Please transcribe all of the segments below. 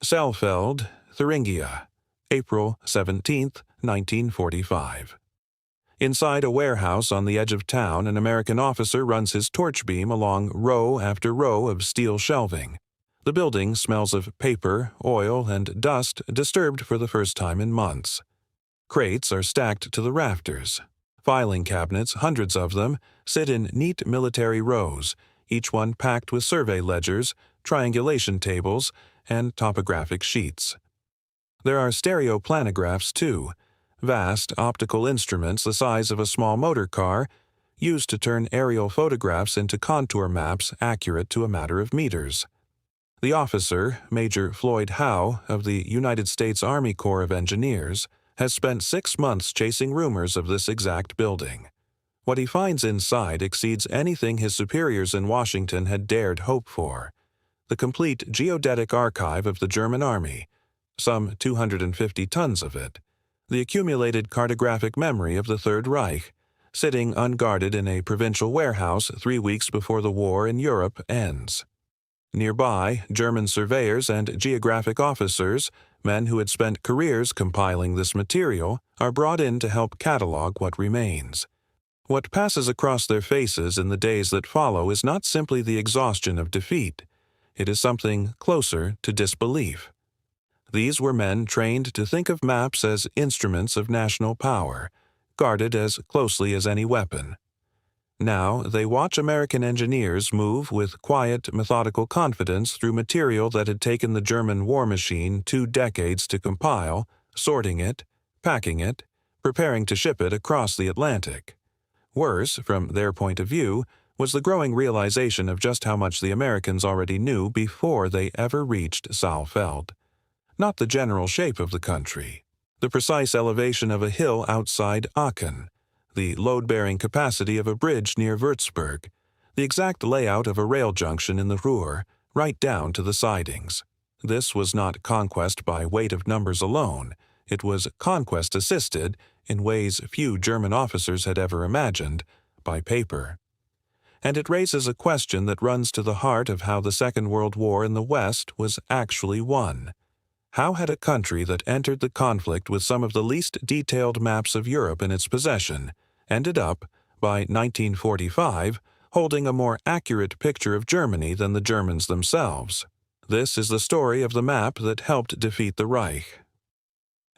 Saalfeld, Thuringia, April 17, 1945. Inside a warehouse on the edge of town, an American officer runs his torch beam along row after row of steel shelving. The building smells of paper, oil, and dust, disturbed for the first time in months. Crates are stacked to the rafters. Filing cabinets, hundreds of them, sit in neat military rows, each one packed with survey ledgers, triangulation tables, and topographic sheets. There are stereoplanigraphs, too, vast optical instruments the size of a small motor car, used to turn aerial photographs into contour maps accurate to a matter of meters. The officer, Major Floyd Hough of the United States Army Corps of Engineers, has spent 6 months chasing rumors of this exact building. What he finds inside exceeds anything his superiors in Washington had dared hope for. The complete geodetic archive of the German Army, some 250 tons of it, the accumulated cartographic memory of the Third Reich, sitting unguarded in a provincial warehouse 3 weeks before the war in Europe ends. Nearby, German surveyors and geographic officers, men who had spent careers compiling this material, are brought in to help catalog what remains. What passes across their faces in the days that follow is not simply the exhaustion of defeat. It is something closer to disbelief. These were men trained to think of maps as instruments of national power, guarded as closely as any weapon. Now they watch American engineers move with quiet, methodical confidence through material that had taken the German war machine 2 decades to compile, sorting it, packing it, preparing to ship it across the Atlantic. Worse, from their point of view, was the growing realization of just how much the Americans already knew before they ever reached Saalfeld. Not the general shape of the country, the precise elevation of a hill outside Aachen, the load-bearing capacity of a bridge near Würzburg, the exact layout of a rail junction in the Ruhr, right down to the sidings. This was not conquest by weight of numbers alone. It was conquest assisted, in ways few German officers had ever imagined, by paper. And it raises a question that runs to the heart of how the Second World War in the West was actually won. How had a country that entered the conflict with some of the least detailed maps of Europe in its possession ended up, by 1945, holding a more accurate picture of Germany than the Germans themselves? This is the story of the map that helped defeat the Reich.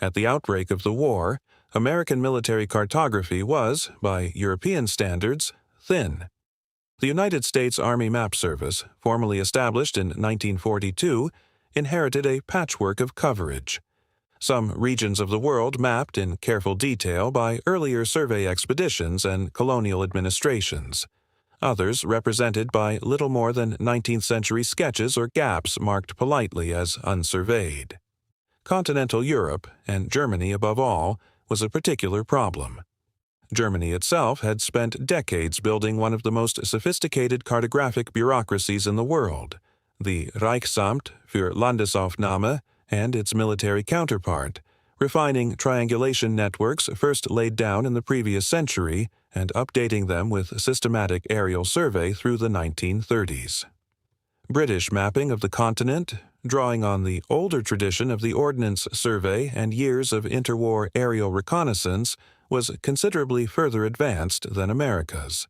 At the outbreak of the war, American military cartography was, by European standards, thin. The United States Army Map Service, formally established in 1942, inherited a patchwork of coverage. Some regions of the world mapped in careful detail by earlier survey expeditions and colonial administrations. Others represented by little more than 19th-century sketches or gaps marked politely as unsurveyed. Continental Europe, and Germany above all, was a particular problem. Germany itself had spent decades building one of the most sophisticated cartographic bureaucracies in the world, the Reichsamt für Landesaufnahme, and its military counterpart, refining triangulation networks first laid down in the previous century and updating them with systematic aerial survey through the 1930s. British mapping of the continent, drawing on the older tradition of the Ordnance Survey and years of interwar aerial reconnaissance, was considerably further advanced than America's.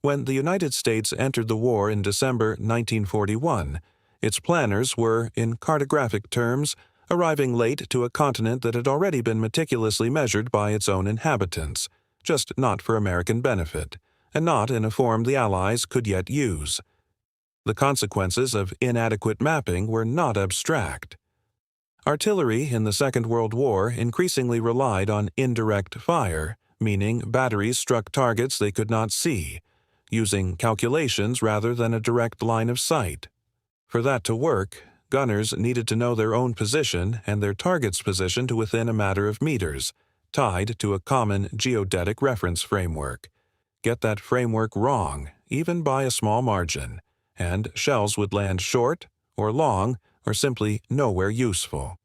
When the United States entered the war in December 1941, its planners were, in cartographic terms, arriving late to a continent that had already been meticulously measured by its own inhabitants, just not for American benefit, and not in a form the Allies could yet use. The consequences of inadequate mapping were not abstract. Artillery in the Second World War increasingly relied on indirect fire, meaning batteries struck targets they could not see, using calculations rather than a direct line of sight. For that to work, gunners needed to know their own position and their target's position to within a matter of meters, tied to a common geodetic reference framework. Get that framework wrong, even by a small margin, and shells would land short, or long, or simply nowhere useful.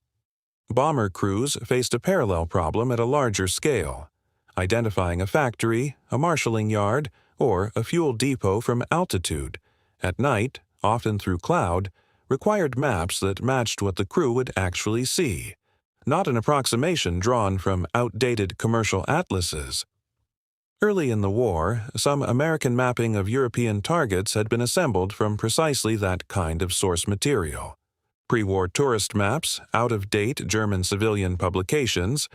Bomber crews faced a parallel problem at a larger scale. Identifying a factory, a marshalling yard, or a fuel depot from altitude, at night, often through cloud, required maps that matched what the crew would actually see, not an approximation drawn from outdated commercial atlases. Early in the war, some American mapping of European targets had been assembled from precisely that kind of source material. Pre-war tourist maps, out-of-date German civilian publications,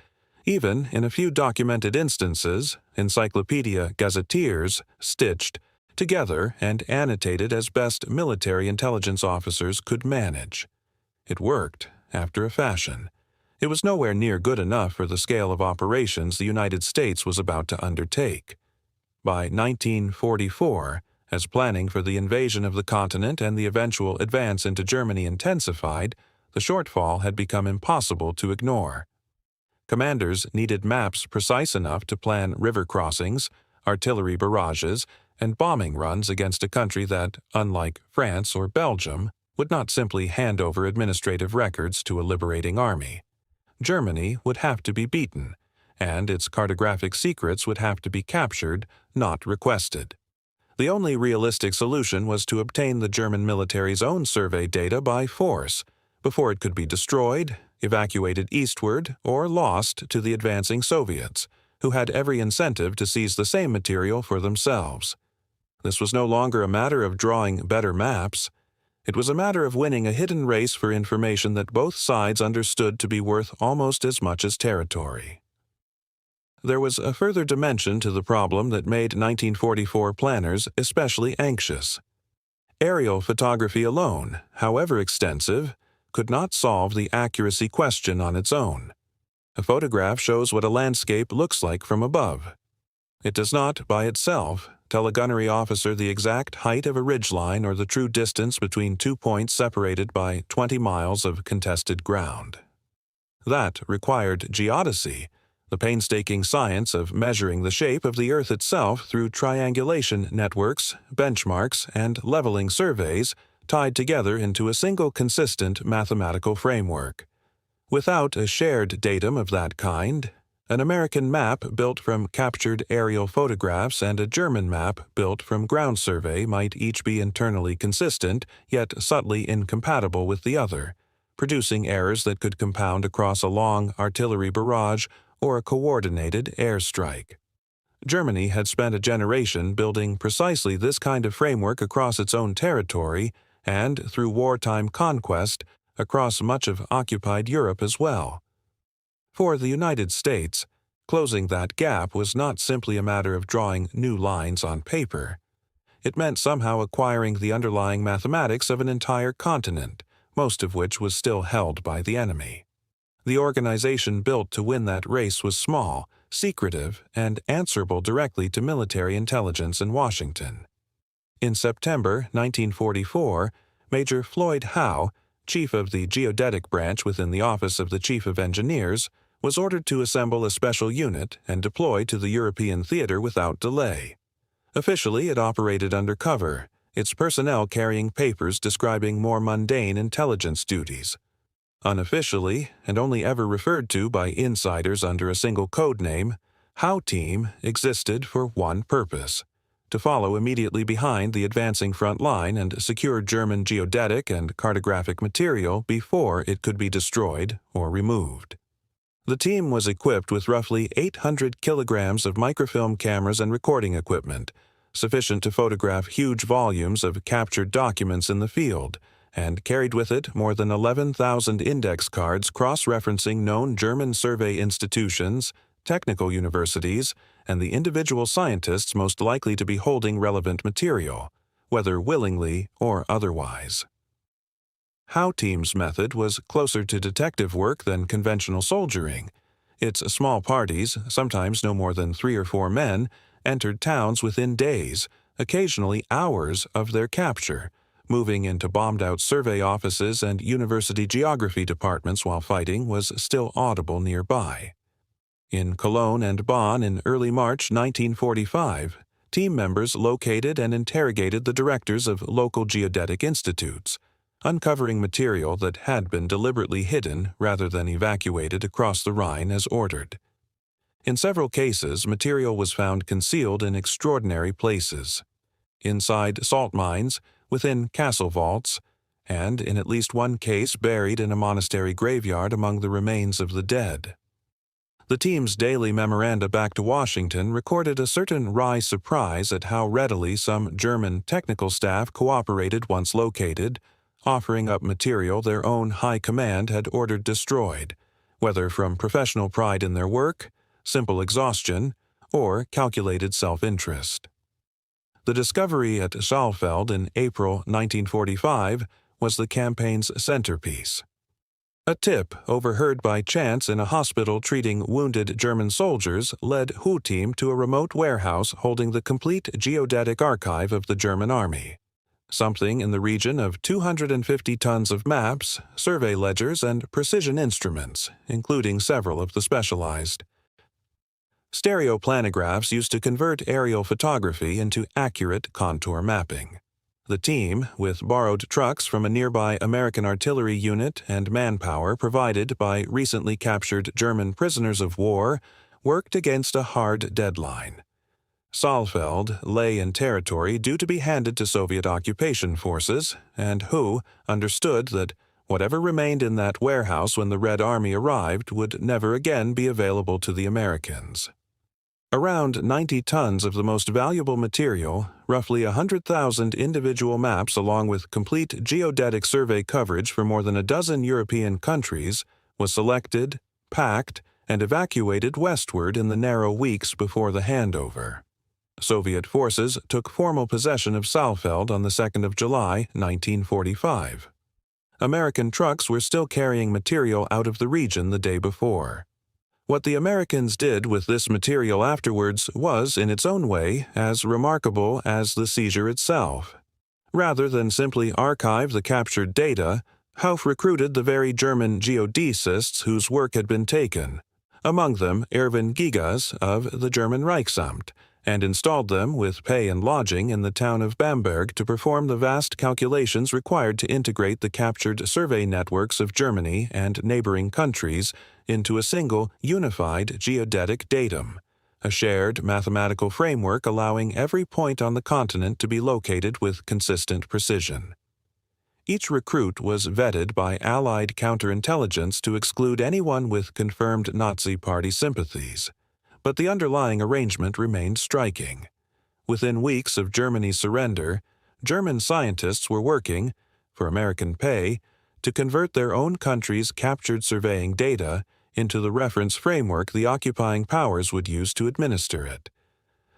even, in a few documented instances, Encyclopedia Gazetteers, stitched together and annotated as best military intelligence officers could manage. It worked, after a fashion. It was nowhere near good enough for the scale of operations the United States was about to undertake. By 1944, as planning for the invasion of the continent and the eventual advance into Germany intensified, the shortfall had become impossible to ignore. Commanders needed maps precise enough to plan river crossings, artillery barrages, and bombing runs against a country that, unlike France or Belgium, would not simply hand over administrative records to a liberating army. Germany would have to be beaten, and its cartographic secrets would have to be captured, not requested. The only realistic solution was to obtain the German military's own survey data by force, before it could be destroyed, evacuated eastward, or lost to the advancing Soviets, who had every incentive to seize the same material for themselves. This was no longer a matter of drawing better maps. It was a matter of winning a hidden race for information that both sides understood to be worth almost as much as territory. There was a further dimension to the problem that made 1944 planners especially anxious. Aerial photography alone, however extensive, could not solve the accuracy question on its own. A photograph shows what a landscape looks like from above. It does not, by itself, tell a gunnery officer the exact height of a ridgeline or the true distance between 2 points separated by 20 miles of contested ground. That required geodesy, the painstaking science of measuring the shape of the Earth itself through triangulation networks, benchmarks, and leveling surveys tied together into a single consistent mathematical framework. Without a shared datum of that kind, an American map built from captured aerial photographs and a German map built from ground survey might each be internally consistent, yet subtly incompatible with the other, producing errors that could compound across a long artillery barrage or a coordinated airstrike. Germany had spent a generation building precisely this kind of framework across its own territory and, through wartime conquest, across much of occupied Europe as well. For the United States, closing that gap was not simply a matter of drawing new lines on paper. It meant somehow acquiring the underlying mathematics of an entire continent, most of which was still held by the enemy. The organization built to win that race was small, secretive, and answerable directly to military intelligence in Washington. In September 1944, Major Floyd Hough, chief of the geodetic branch within the Office of the Chief of Engineers, was ordered to assemble a special unit and deploy to the European theater without delay. Officially, it operated undercover, its personnel carrying papers describing more mundane intelligence duties. Unofficially, and only ever referred to by insiders under a single code name, Hough Team existed for one purpose: to follow immediately behind the advancing front line and secure German geodetic and cartographic material before it could be destroyed or removed. The team was equipped with roughly 800 kilograms of microfilm cameras and recording equipment, sufficient to photograph huge volumes of captured documents in the field, and carried with it more than 11,000 index cards cross-referencing known German survey institutions, technical universities, and the individual scientists most likely to be holding relevant material, whether willingly or otherwise. Hough Team's method was closer to detective work than conventional soldiering. Its small parties, sometimes no more than 3 or 4 men, entered towns within days, occasionally hours, of their capture, moving into bombed-out survey offices and university geography departments while fighting was still audible nearby. In Cologne and Bonn in early March 1945, team members located and interrogated the directors of local geodetic institutes, uncovering material that had been deliberately hidden rather than evacuated across the Rhine as ordered. In several cases, material was found concealed in extraordinary places: inside salt mines, within castle vaults, and in at least one case buried in a monastery graveyard among the remains of the dead. The team's daily memoranda back to Washington recorded a certain wry surprise at how readily some German technical staff cooperated once located, offering up material their own high command had ordered destroyed, whether from professional pride in their work, simple exhaustion, or calculated self-interest. The discovery at Saalfeld in April 1945 was the campaign's centerpiece. A tip overheard by chance in a hospital treating wounded German soldiers led Hough team to a remote warehouse holding the complete geodetic archive of the German Army. Something in the region of 250 tons of maps, survey ledgers, and precision instruments, including several of the specialized. Stereoplanigraphs used to convert aerial photography into accurate contour mapping. The team, with borrowed trucks from a nearby American artillery unit and manpower provided by recently captured German prisoners of war, worked against a hard deadline. Saalfeld lay in territory due to be handed to Soviet occupation forces, and Hough understood that whatever remained in that warehouse when the Red Army arrived would never again be available to the Americans. Around 90 tons of the most valuable material, roughly 100,000 individual maps along with complete geodetic survey coverage for more than a dozen European countries, was selected, packed, and evacuated westward in the narrow weeks before the handover. Soviet forces took formal possession of Saalfeld on the 2nd of July, 1945. American trucks were still carrying material out of the region the day before. What the Americans did with this material afterwards was, in its own way, as remarkable as the seizure itself. Rather than simply archive the captured data, Hough recruited the very German geodesists whose work had been taken, among them Erwin Gigas of the German Reichsamt, and installed them with pay and lodging in the town of Bamberg to perform the vast calculations required to integrate the captured survey networks of Germany and neighboring countries into a single, unified geodetic datum, a shared mathematical framework allowing every point on the continent to be located with consistent precision. Each recruit was vetted by Allied counterintelligence to exclude anyone with confirmed Nazi Party sympathies, but the underlying arrangement remained striking. Within weeks of Germany's surrender, German scientists were working, for American pay, to convert their own country's captured surveying data into the reference framework the occupying powers would use to administer it.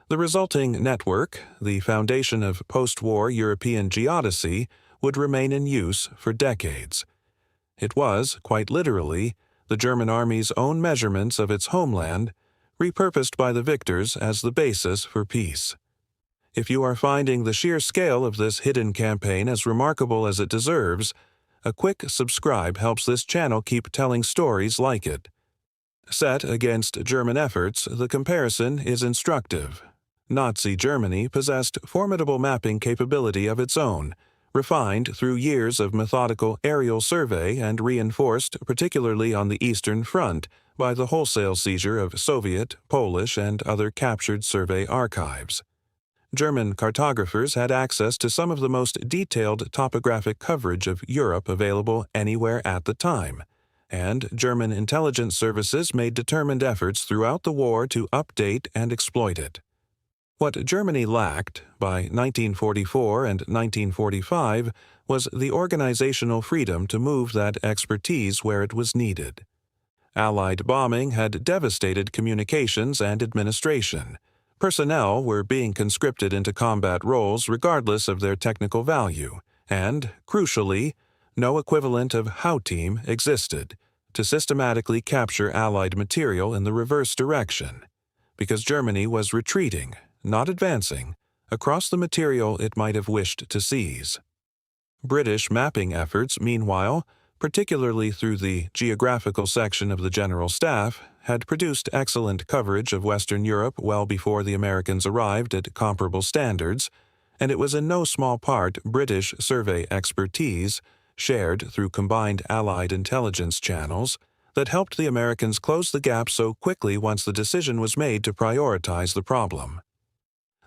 The resulting network, the foundation of post-war European geodesy, would remain in use for decades. It was, quite literally, the German Army's own measurements of its homeland, repurposed by the victors as the basis for peace. If you are finding the sheer scale of this hidden campaign as remarkable as it deserves, a quick subscribe helps this channel keep telling stories like it. Set against German efforts, the comparison is instructive. Nazi Germany possessed formidable mapping capability of its own, refined through years of methodical aerial survey and reinforced, particularly on the Eastern Front, by the wholesale seizure of Soviet, Polish, and other captured survey archives. German cartographers had access to some of the most detailed topographic coverage of Europe available anywhere at the time, and German intelligence services made determined efforts throughout the war to update and exploit it. What Germany lacked, by 1944 and 1945, was the organizational freedom to move that expertise where it was needed. Allied bombing had devastated communications and administration. Personnel were being conscripted into combat roles regardless of their technical value, and, crucially, no equivalent of Hough team existed to systematically capture Allied material in the reverse direction, because Germany was retreating, not advancing, across the material it might have wished to seize. British mapping efforts, meanwhile, particularly through the geographical section of the General Staff, had produced excellent coverage of Western Europe well before the Americans arrived at comparable standards, and it was in no small part British survey expertise, shared through combined Allied intelligence channels, that helped the Americans close the gap so quickly once the decision was made to prioritize the problem.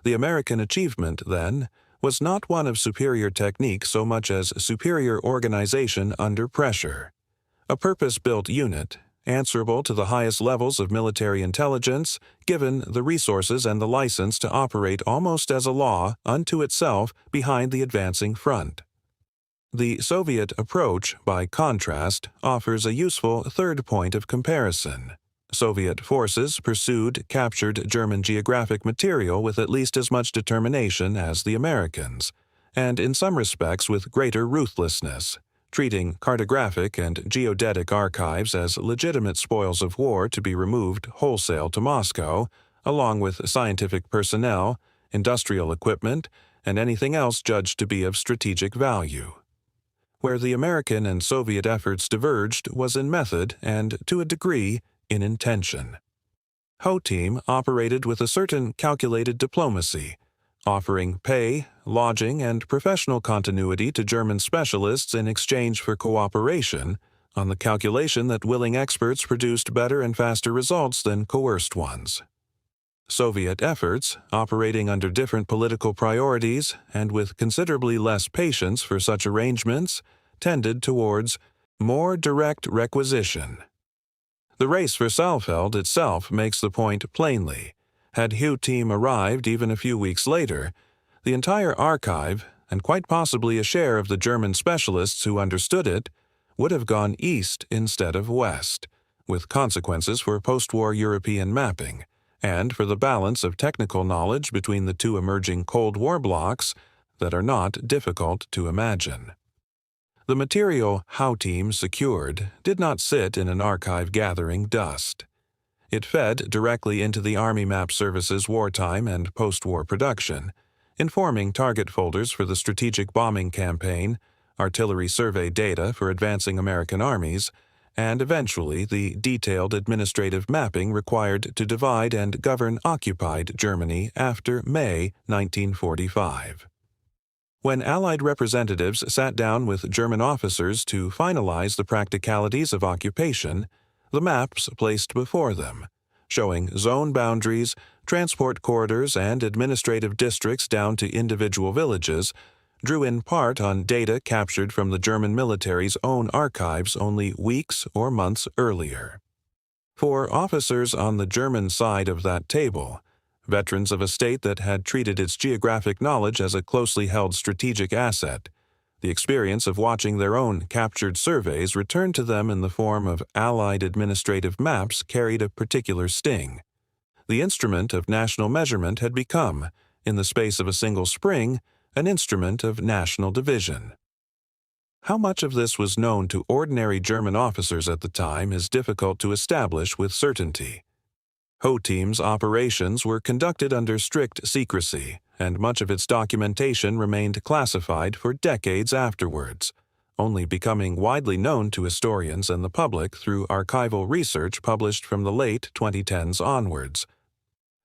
The American achievement, then, was not one of superior technique so much as superior organization under pressure. A purpose-built unit, answerable to the highest levels of military intelligence, given the resources and the license to operate almost as a law unto itself behind the advancing front. The Soviet approach, by contrast, offers a useful third point of comparison. Soviet forces pursued captured German geographic material with at least as much determination as the Americans, and in some respects with greater ruthlessness, treating cartographic and geodetic archives as legitimate spoils of war to be removed wholesale to Moscow, along with scientific personnel, industrial equipment, and anything else judged to be of strategic value. Where the American and Soviet efforts diverged was in method and, to a degree, in intention. Hough team operated with a certain calculated diplomacy, offering pay, lodging, and professional continuity to German specialists in exchange for cooperation, on the calculation that willing experts produced better and faster results than coerced ones. Soviet efforts, operating under different political priorities and with considerably less patience for such arrangements, tended towards more direct requisition. The race for Saalfeld itself makes the point plainly. Had Hough team arrived even a few weeks later, the entire archive, and quite possibly a share of the German specialists who understood it, would have gone east instead of west, with consequences for post-war European mapping, and for the balance of technical knowledge between the two emerging Cold War blocs that are not difficult to imagine. The material Hough team secured did not sit in an archive gathering dust. It fed directly into the Army Map Service's wartime and post-war production, informing target folders for the strategic bombing campaign, artillery survey data for advancing American armies, and eventually the detailed administrative mapping required to divide and govern occupied Germany after May 1945. When Allied representatives sat down with German officers to finalize the practicalities of occupation, the maps placed before them, showing zone boundaries, transport corridors, and administrative districts down to individual villages, drew in part on data captured from the German military's own archives only weeks or months earlier. For officers on the German side of that table, veterans of a state that had treated its geographic knowledge as a closely held strategic asset, the experience of watching their own captured surveys returned to them in the form of Allied administrative maps carried a particular sting. The instrument of national measurement had become, in the space of a single spring, an instrument of national division. How much of this was known to ordinary German officers at the time is difficult to establish with certainty. Hough team's operations were conducted under strict secrecy, and much of its documentation remained classified for decades afterwards, only becoming widely known to historians and the public through archival research published from the late 2010s onwards.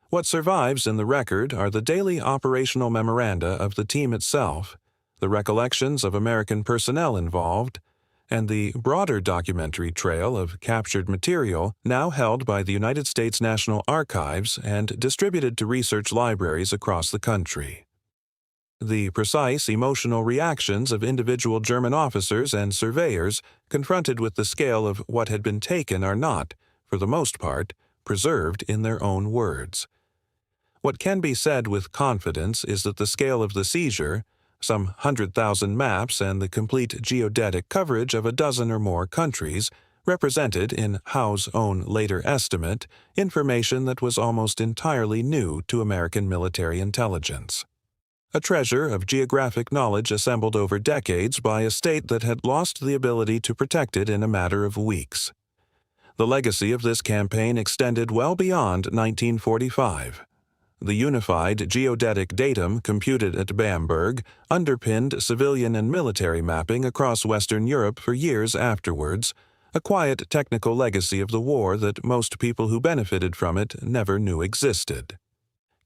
What survives in the record are the daily operational memoranda of the team itself, the recollections of American personnel involved, and the broader documentary trail of captured material now held by the United States National Archives and distributed to research libraries across the country. The precise emotional reactions of individual German officers and surveyors confronted with the scale of what had been taken are not, for the most part, preserved in their own words. What can be said with confidence is that the scale of the seizure, some 100,000 maps and the complete geodetic coverage of a dozen or more countries, represented, in Hough's own later estimate, information that was almost entirely new to American military intelligence. A treasure of geographic knowledge assembled over decades by a state that had lost the ability to protect it in a matter of weeks. The legacy of this campaign extended well beyond 1945. The unified geodetic datum computed at Bamberg underpinned civilian and military mapping across Western Europe for years afterwards, a quiet technical legacy of the war that most people who benefited from it never knew existed.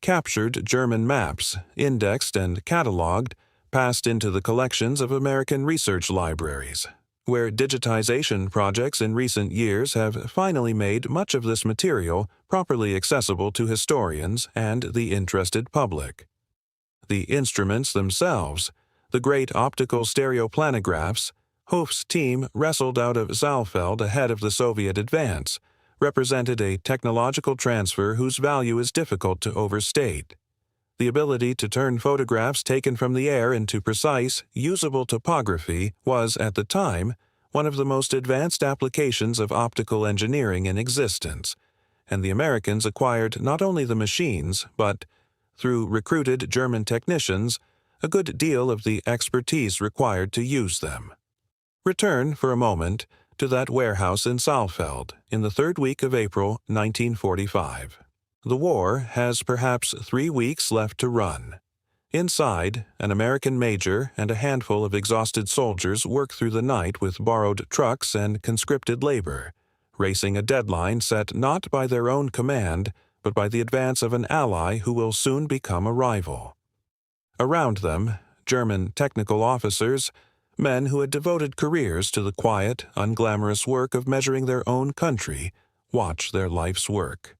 Captured German maps, indexed and catalogued, passed into the collections of American research libraries, where digitization projects in recent years have finally made much of this material properly accessible to historians and the interested public. The instruments themselves, the great optical stereoplanigraphs, Hough's team wrestled out of Saalfeld ahead of the Soviet advance, represented a technological transfer whose value is difficult to overstate. The ability to turn photographs taken from the air into precise, usable topography was, at the time, one of the most advanced applications of optical engineering in existence, and the Americans acquired not only the machines, but, through recruited German technicians, a good deal of the expertise required to use them. Return, for a moment, to that warehouse in Saalfeld in the third week of April 1945. The war has perhaps 3 weeks left to run. Inside, an American major and a handful of exhausted soldiers work through the night with borrowed trucks and conscripted labor, racing a deadline set not by their own command, but by the advance of an ally who will soon become a rival. Around them, German technical officers, men who had devoted careers to the quiet, unglamorous work of measuring their own country, watch their life's work.